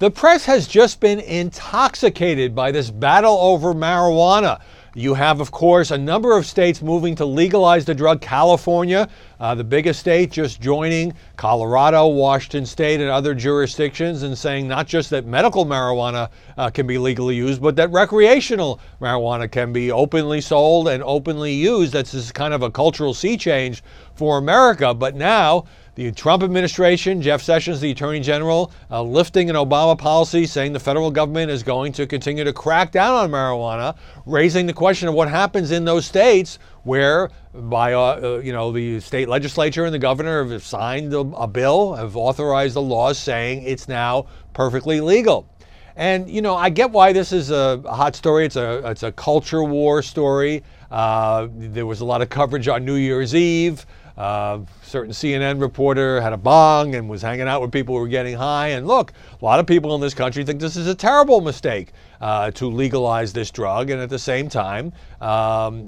The press has just been intoxicated by this battle over marijuana. You have, of course, a number of states moving to legalize the drug. California, the biggest state, just joining Colorado, Washington State, and other jurisdictions, and saying not just that medical marijuana can be legally used, but that recreational marijuana can be openly sold and openly used. That's just kind of a cultural sea change for America. But now, the Trump administration, Jeff Sessions, the Attorney General, lifting an Obama policy saying the federal government is going to continue to crack down on marijuana, raising the question of what happens in those states where by the state legislature and the governor have signed a bill, have authorized the laws saying it's now perfectly legal. And, I get why this is a hot story. It's a culture war story. There was a lot of coverage on New Year's Eve. Certain CNN reporter had a bong and was hanging out with people who were getting high. And look, a lot of people in this country think this is a terrible mistake to legalize this drug. And at the same time,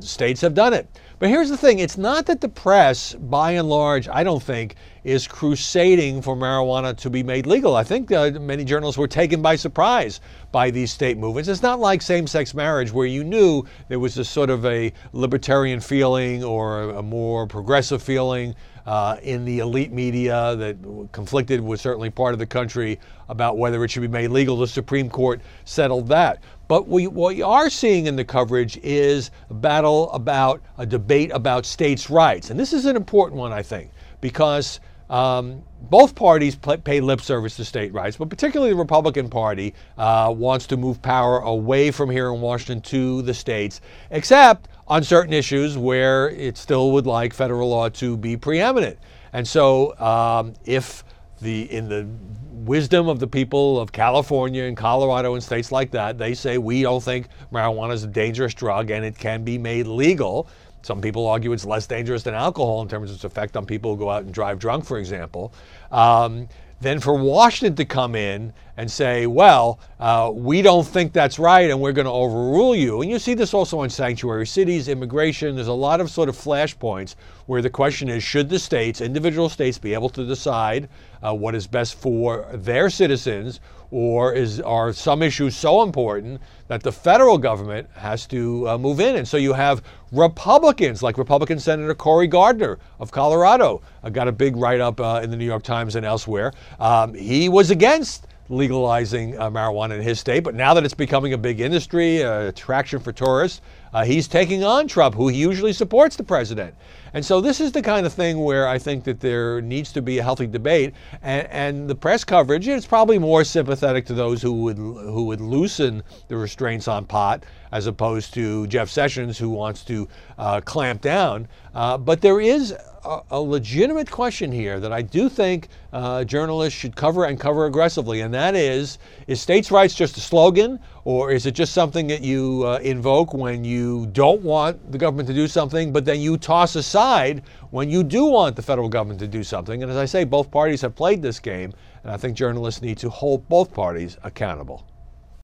states have done it. But here's the thing. It's not that the press, by and large, I don't think, is crusading for marijuana to be made legal. I think many journalists were taken by surprise by these state movements. It's not like same-sex marriage where you knew there was a sort of a libertarian feeling or a more progressive feeling in the elite media that conflicted with certainly part of the country about whether it should be made legal. The Supreme Court settled that. But what we are seeing in the coverage is a debate about states' rights. And this is an important one, I think, because both parties pay lip service to state rights, but particularly the Republican Party wants to move power away from here in Washington to the states, except on certain issues where it still would like federal law to be preeminent. And so if in the wisdom of the people of California and Colorado and states like that, they say we don't think marijuana is a dangerous drug and it can be made legal. Some people argue it's less dangerous than alcohol in terms of its effect on people who go out and drive drunk, for example. Then for Washington to come in and say, well, we don't think that's right and we're going to overrule you. And you see this also in sanctuary cities, immigration. There's a lot of sort of flashpoints where the question is, should the states, individual states, be able to decide what is best for their citizens, or are some issues so important that the federal government has to move in? And so you have Republicans, like Republican Senator Cory Gardner of Colorado, got a big write-up in the New York Times and elsewhere. He was against legalizing marijuana in his state, but now that it's becoming a big industry, attraction for tourists, he's taking on Trump, who he usually supports the president. And so this is the kind of thing where I think that there needs to be a healthy debate, and the press coverage is probably more sympathetic to those who would loosen the restraints on pot, as opposed to Jeff Sessions, who wants to clamp down. But there is a legitimate question here that I do think journalists should cover and cover aggressively, and that is states' rights just a slogan, or is it just something that you invoke when you don't want the government to do something, but then you toss aside when you do want the federal government to do something? And as I say, both parties have played this game, and I think journalists need to hold both parties accountable.